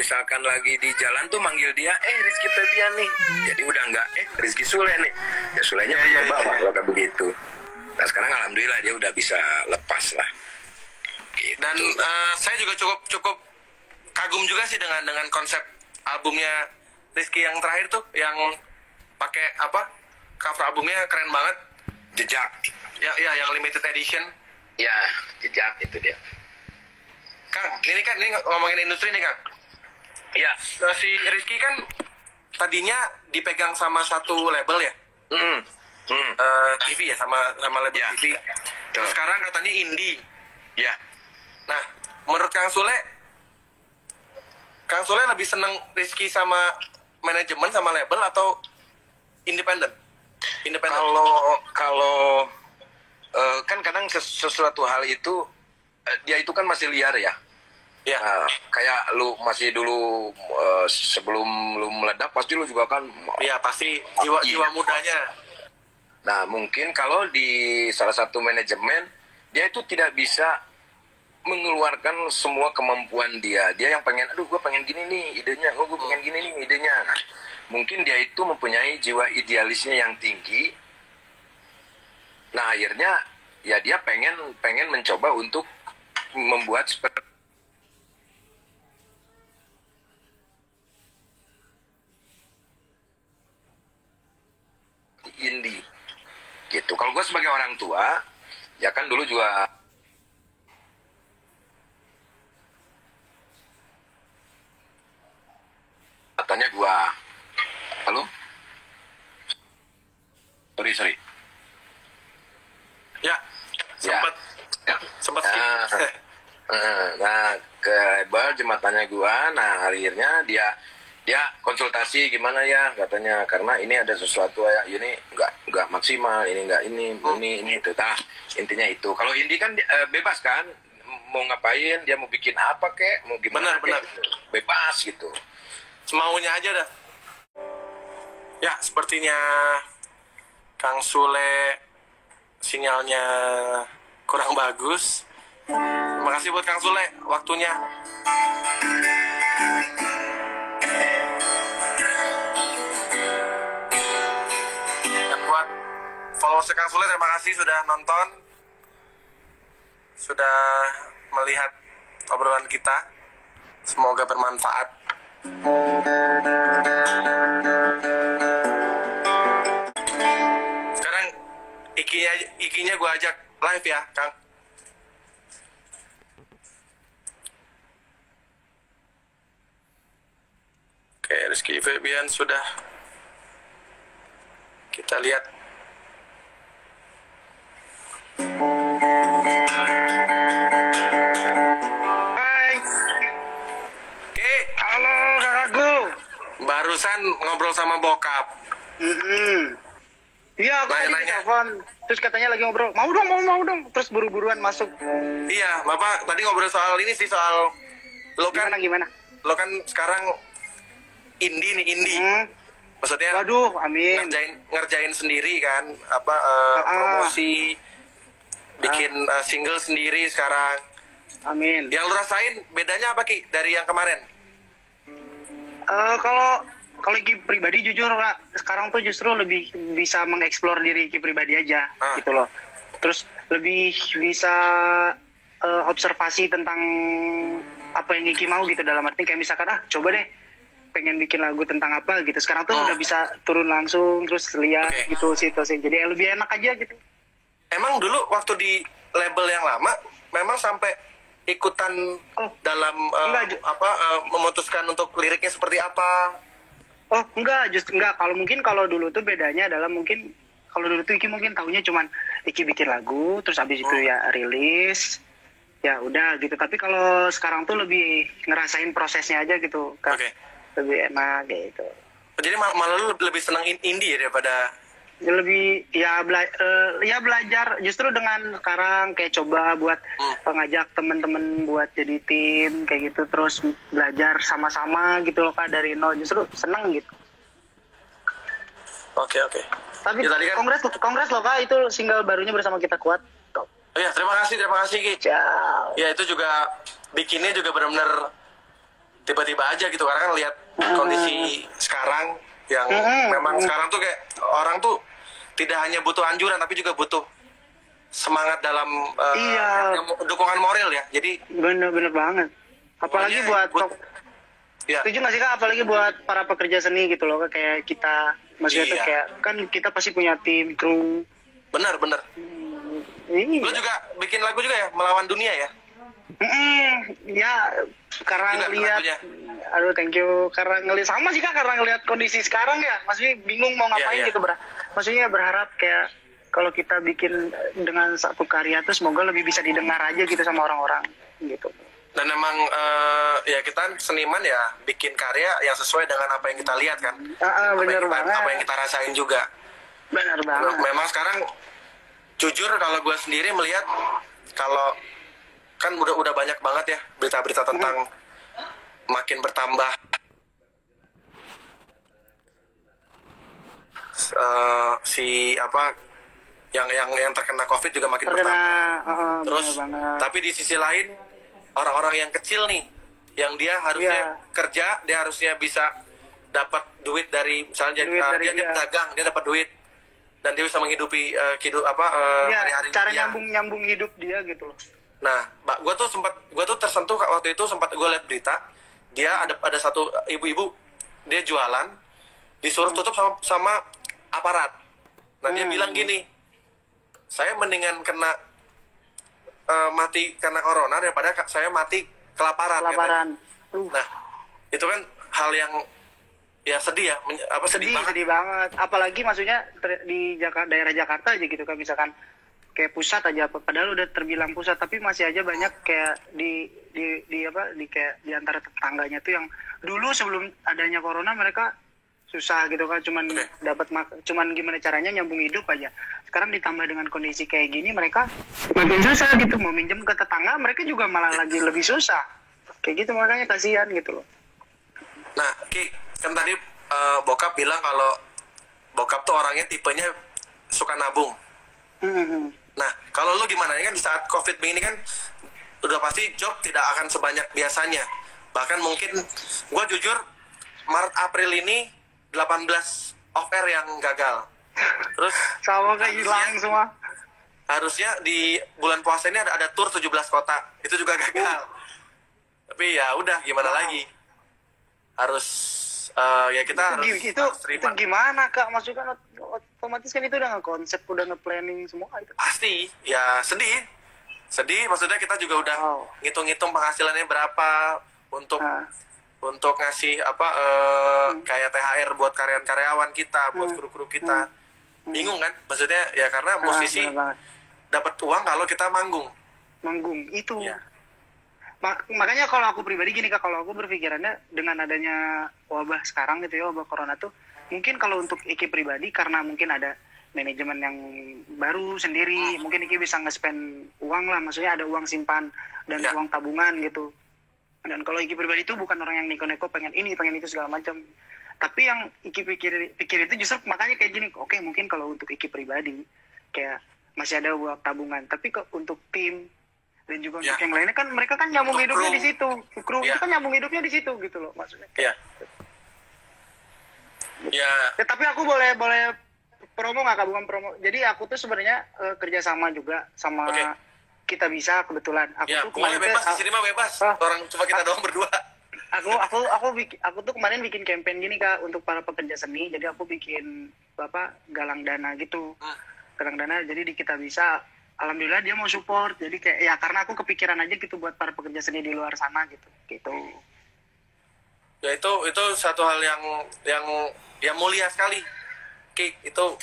misalkan lagi di jalan tuh manggil dia, Rizky Febian nih. Jadi udah enggak, Rizky Sule nih. Ya Sulenya ke bawah kalau kayak begitu. Nah sekarang alhamdulillah dia udah bisa lepas lah. Gitu. Dan saya juga cukup kagum juga sih dengan konsep albumnya Rizky yang terakhir tuh, yang pakai cover albumnya keren banget. Jejak. Ya yang limited edition. Ya, jejak itu dia. Kang, ini ngomongin industri nih Kang. Ya. Si Rizky kan tadinya dipegang sama satu label ya. TV ya, sama label ya. TV. Terus sekarang katanya indie. Ya. Nah, menurut Kang Sule lebih seneng Rizky sama manajemen sama label atau independen? Kalau kan kadang sesuatu hal itu dia itu kan masih liar ya. Ya. Kayak lu masih dulu sebelum lu meledak pasti lu juga kan. Iya pasti jiwa mudanya. Nah mungkin kalau di salah satu manajemen dia itu tidak bisa mengeluarkan semua kemampuan dia. Dia yang pengen, gue pengen gini nih idenya, gue pengen gini nih idenya. Nah, mungkin dia itu mempunyai jiwa idealisnya yang tinggi. Nah akhirnya ya dia pengen mencoba untuk membuat seperti indie gitu. Kalau gue sebagai orang tua ya kan dulu juga katanya gua halo sorry Ya, sempat nah ke label jematannya gua. Nah akhirnya dia konsultasi gimana ya katanya, karena ini ada sesuatu ya ini nggak maksimal, ini nggak ini itu. Nah intinya itu. Kalau indie kan bebas kan, mau ngapain dia, mau bikin apa kek, mau gimana benar. gitu. Bebas gitu, Semaunya aja dah. Ya, sepertinya Kang Sule sinyalnya kurang bagus. Terima kasih buat Kang Sule waktunya. Dan buat followers Kang Sule, terima kasih sudah nonton, sudah melihat obrolan kita. Semoga bermanfaat. Sekarang ikinya gue ajak live ya, Kang. Oke, Rizky Febian sudah kita lihat. Hai. Oke, Halo kakakku. barusan ngobrol sama bokap. Iya, aku tadi Nanya-nanya. telepon. Terus katanya lagi ngobrol. Mau dong. Terus buru-buruan masuk. Iya, Bapak tadi ngobrol soal ini sih, soal lo kan Gimana? lo kan sekarang indie. Maksudnya Waduh, amin. ngerjain sendiri kan, promosi, bikin single sendiri sekarang. Amin. Yang lo rasain bedanya apa Ki dari yang kemarin? Kalau Ki pribadi jujur Kak, sekarang tuh justru lebih bisa mengeksplor diri Ki pribadi aja gitu loh. Terus lebih bisa observasi tentang apa yang Ki mau gitu, dalam arti kayak misalkan coba deh pengen bikin lagu tentang apa gitu. Sekarang tuh udah bisa turun langsung terus lihat gitu situasi. Jadi lebih enak aja gitu. Emang dulu waktu di label yang lama memang sampai ikutan dalam memutuskan untuk liriknya seperti apa? Oh enggak, kalau dulu tuh bedanya adalah mungkin kalau dulu tuh Iki mungkin taunya cuman Iki bikin lagu terus abis itu ya rilis, ya udah gitu. Tapi kalau sekarang tuh lebih ngerasain prosesnya aja gitu, Kak. Lebih enak gitu. Jadi malah lu lebih senang indie ya daripada Lebih belajar justru dengan sekarang kayak coba buat ngajak temen-temen buat jadi tim kayak gitu, terus belajar sama-sama gitu loh Kak, dari nol, justru seneng gitu. Oke. Tapi Ya, tadi kan- kongres loh Kak, itu single barunya bersama Kita Kuat. Top. Oh ya, terima kasih Ki. Ciao. Ya itu juga bikinnya juga benar-benar tiba-tiba aja gitu karena kan lihat kondisi sekarang yang memang sekarang tuh kayak orang tuh tidak hanya butuh anjuran tapi juga butuh semangat dalam dukungan moral ya. Jadi bener banget. Apalagi buat ya. setuju nggak sih Kak? Apalagi buat para pekerja seni gitu loh, kayak kita, maksudnya tuh kayak kan kita pasti punya tim, kru. Benar. Lo juga bikin lagu juga ya, Melawan Dunia ya? Ya karena ngelihat, aduh thank you, karena ngelihat sama sih Kak, karena ngelihat kondisi sekarang ya, maksudnya bingung mau ngapain gitu, maksudnya berharap kayak kalau kita bikin dengan satu karya tuh semoga lebih bisa didengar aja gitu sama orang-orang gitu. Dan memang ya kita seniman ya bikin karya yang sesuai dengan apa yang kita lihat kan. Bener banget. Apa yang kita rasain juga. Bener banget. Memang sekarang jujur kalau gue sendiri melihat kalau kan udah banyak banget ya berita-berita tentang makin bertambah yang terkena COVID juga makin bertambah. Terus tapi di sisi lain orang-orang yang kecil nih yang dia harusnya kerja, dia harusnya bisa dapat duit dari misalnya dia pedagang, dia dapat duit dan dia bisa menghidupi hari-hari cara nyambung hidup dia gitu loh. Nah, gue tuh tersentuh waktu itu, sempat gue lihat berita, dia ada satu ibu-ibu, dia jualan, disuruh tutup sama aparat. Nah dia bilang gini, saya mendingan kena mati karena corona daripada saya mati kelaparan. Nah itu kan hal yang ya sedih ya, sedih banget. Apalagi maksudnya di daerah Jakarta aja gitu kan, misalkan kayak pusat aja, padahal udah terbilang pusat tapi masih aja banyak kayak di kayak di antara tetangganya tuh yang dulu sebelum adanya corona mereka susah gitu kan, cuman gimana caranya nyambung hidup aja. Sekarang ditambah dengan kondisi kayak gini mereka makin susah gitu, mau minjem ke tetangga mereka juga malah lagi lebih susah kayak gitu, makanya kasihan gitu loh. Nah Ki, kan tadi bokap bilang kalau bokap tuh orangnya tipenya suka nabung. Nah, kalau lu gimana? Ini kan di saat COVID begini kan udah pasti job tidak akan sebanyak biasanya. Bahkan mungkin gue jujur Maret April ini 18 off air yang gagal. Terus sama kayak hilang semua. Harusnya di bulan puasa ini ada tour 17 kota. Itu juga gagal. Tapi ya udah gimana lagi? Harus ya kita harus itu gimana Kak? Maksudnya kan otomatis kan itu udah nge-konsep, udah nge-planning semua itu. Pasti, ya sedih maksudnya kita juga udah ngitung-ngitung penghasilannya berapa untuk ngasih kayak THR buat karyawan kita, buat kru-kru kita. Bingung kan? Maksudnya ya karena musisi dapat uang kalau kita manggung itu ya. Makanya kalau aku pribadi gini Kak, kalau aku berpikirannya dengan adanya wabah sekarang gitu ya, wabah corona tuh mungkin kalau untuk Iki pribadi karena mungkin ada manajemen yang baru sendiri, mungkin Iki bisa nge-spend uang lah, maksudnya ada uang simpan dan uang tabungan gitu. Dan kalau Iki pribadi itu bukan orang yang neko-neko pengen ini pengen itu segala macam, tapi yang Iki pikir itu justru makanya kayak gini, oke, mungkin kalau untuk Iki pribadi kayak masih ada uang tabungan, tapi untuk tim dan juga untuk yang lainnya kan mereka kan nyambung hidupnya di situ, kru itu kan nyambung hidupnya di situ gitu loh maksudnya. Tapi aku boleh promo nggak Kak? Bukan promo. Jadi aku tuh sebenarnya kerjasama juga sama Kita Bisa kebetulan. Aku tuh kemarin bebas di sini mah bebas. Orang cuma kita doang berdua. Aku tuh kemarin bikin campaign gini Kak untuk para pekerja seni. Jadi aku bikin galang dana gitu. Galang dana jadi di Kita Bisa. Alhamdulillah dia mau support, jadi kayak ya karena aku kepikiran aja gitu buat para pekerja seni di luar sana gitu. Ya itu satu hal yang mulia sekali, Ki. Itu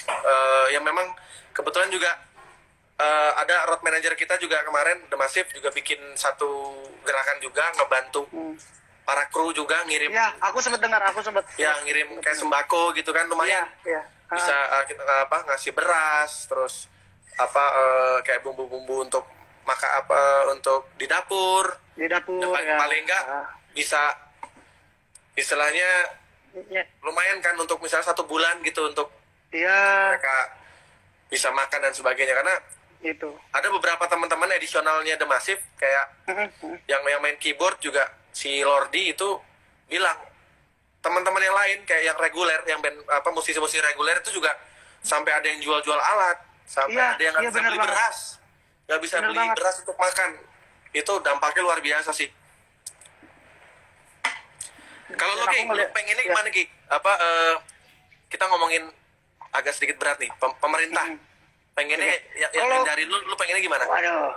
yang memang kebetulan juga ada road manager kita juga kemarin The Massive juga bikin satu gerakan juga ngebantu para kru juga ngirim. Ya, aku sempat dengar, ngirim kayak sembako gitu kan lumayan. Bisa kita ngasih beras terus kayak bumbu-bumbu untuk untuk di dapur paling enggak bisa istilahnya lumayan kan untuk misalnya 1 bulan gitu untuk mereka bisa makan dan sebagainya, karena itu ada beberapa teman-teman edisionalnya The Massive kayak yang main keyboard juga si Lordi itu bilang teman-teman yang lain kayak yang reguler, yang band musisi-musisi reguler itu juga sampai ada yang jual-jual alat, sampai ada yang nggak bisa beli beras, nggak bisa beli beras untuk makan. Itu dampaknya luar biasa sih. Kalau lo pengennya gimana Ki? Kita ngomongin agak sedikit berat nih, pemerintah. Pengennya yang dari lu pengennya gimana? Waduh.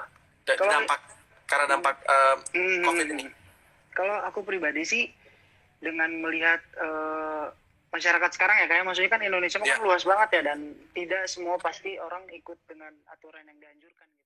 Karena dampak COVID ini. Kalau aku pribadi sih dengan melihat masyarakat sekarang ya, kayak maksudnya kan Indonesia kan luas banget ya, dan tidak semua pasti orang ikut dengan aturan yang dianjurkan gitu.